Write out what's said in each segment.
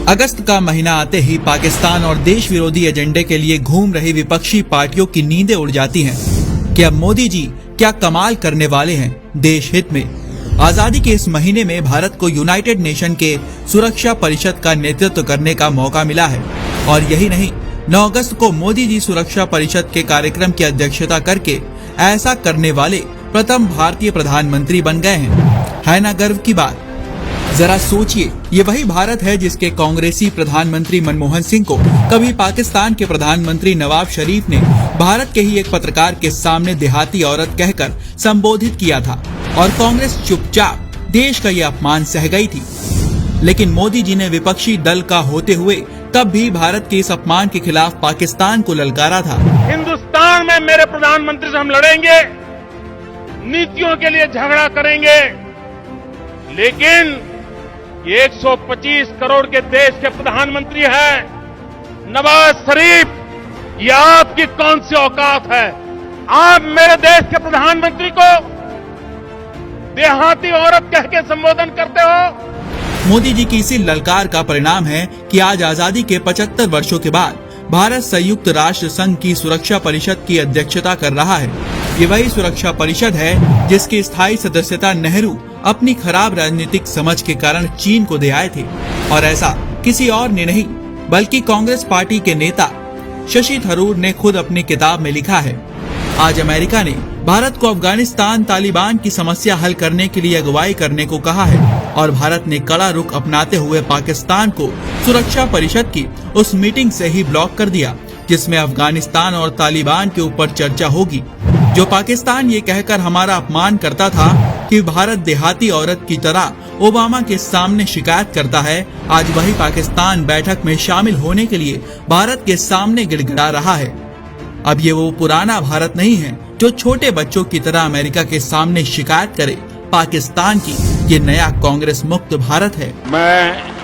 अगस्त का महीना आते ही पाकिस्तान और देश विरोधी एजेंडे के लिए घूम रही विपक्षी पार्टियों की नींदें उड़ जाती हैं कि अब मोदी जी क्या कमाल करने वाले हैं देश हित में। आजादी के इस महीने में भारत को यूनाइटेड नेशन के सुरक्षा परिषद का नेतृत्व करने का मौका मिला है और यही नहीं, 9 अगस्त को मोदी जी सुरक्षा परिषद के कार्यक्रम की अध्यक्षता करके ऐसा करने वाले प्रथम भारतीय प्रधानमंत्री बन गए हैं। है ना गर्व की बात। जरा सोचिए, ये वही भारत है जिसके कांग्रेसी प्रधानमंत्री मनमोहन सिंह को कभी पाकिस्तान के प्रधानमंत्री नवाज शरीफ ने भारत के ही एक पत्रकार के सामने देहाती औरत कहकर संबोधित किया था और कांग्रेस चुपचाप देश का ये अपमान सह गई थी। लेकिन मोदी जी ने विपक्षी दल का होते हुए तब भी भारत के इस अपमान के खिलाफ पाकिस्तान को ललकारा था। हिंदुस्तान में मेरे प्रधानमंत्री से हम लड़ेंगे, नीतियों के लिए झगड़ा करेंगे, लेकिन ये 125 करोड़ के देश के प्रधानमंत्री हैं नवाज शरीफ, ये आपकी कौन सी औकात है? आप मेरे देश के प्रधानमंत्री को देहाती औरत कह के संबोधन करते हो। मोदी जी की इसी ललकार का परिणाम है कि आज आजादी के 75 वर्षों के बाद भारत संयुक्त राष्ट्र संघ की सुरक्षा परिषद की अध्यक्षता कर रहा है। ये वही सुरक्षा परिषद है जिसकी स्थायी सदस्यता नेहरू अपनी खराब राजनीतिक समझ के कारण चीन को दे आए थे और ऐसा किसी और ने नहीं बल्कि कांग्रेस पार्टी के नेता शशि थरूर ने खुद अपनी किताब में लिखा है। आज अमेरिका ने भारत को अफगानिस्तान तालिबान की समस्या हल करने के लिए अगुवाई करने को कहा है और भारत ने कड़ा रुख अपनाते हुए पाकिस्तान को सुरक्षा परिषद की उस मीटिंग से ही ब्लॉक कर दिया जिसमें अफगानिस्तान और तालिबान के ऊपर चर्चा होगी। जो पाकिस्तान ये कहकर हमारा अपमान करता था कि भारत देहाती औरत की तरह ओबामा के सामने शिकायत करता है, आज वही पाकिस्तान बैठक में शामिल होने के लिए भारत के सामने गिड़गिड़ा रहा है। अब ये वो पुराना भारत नहीं है जो छोटे बच्चों की तरह अमेरिका के सामने शिकायत करे पाकिस्तान की, ये नया कांग्रेस मुक्त भारत है। मैं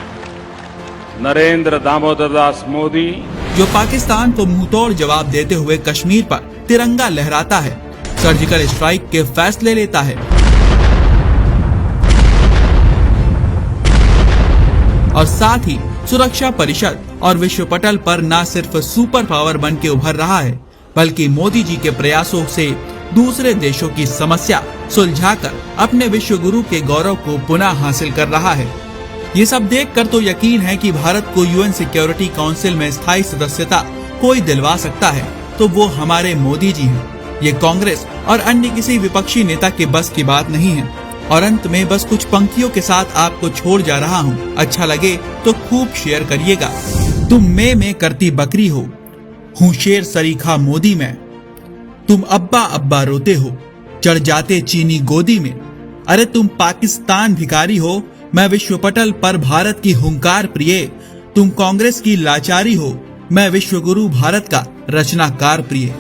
नरेंद्र दामोदर दास मोदी जो पाकिस्तान को मुंहतोड़ जवाब देते हुए कश्मीर पर तिरंगा लहराता है, सर्जिकल स्ट्राइक के फैसले लेता है और साथ ही सुरक्षा परिषद और विश्व पटल पर न सिर्फ सुपर पावर बन के उभर रहा है बल्कि मोदी जी के प्रयासों से दूसरे देशों की समस्या सुलझाकर अपने विश्व गुरु के गौरव को पुनः हासिल कर रहा है। ये सब देखकर तो यकीन है कि भारत को यूएन सिक्योरिटी काउंसिल में स्थायी सदस्यता कोई दिलवा सकता है तो वो हमारे मोदी जी हैं। ये कांग्रेस और अन्य किसी विपक्षी नेता के बस की बात नहीं है। और अंत में बस कुछ पंक्तियों के साथ आपको छोड़ जा रहा हूँ, अच्छा लगे तो खूब शेयर करिएगा। तुम में करती बकरी हो, हूँ शेर सरीखा मोदी में। तुम अब्बा अब्बा रोते हो, चढ़ जाते चीनी गोदी में। अरे तुम पाकिस्तान भिखारी हो, मैं विश्व पटल पर भारत की हुंकार प्रिय। तुम कांग्रेस की लाचारी हो, मैं विश्व गुरु भारत का रचनाकार प्रिय।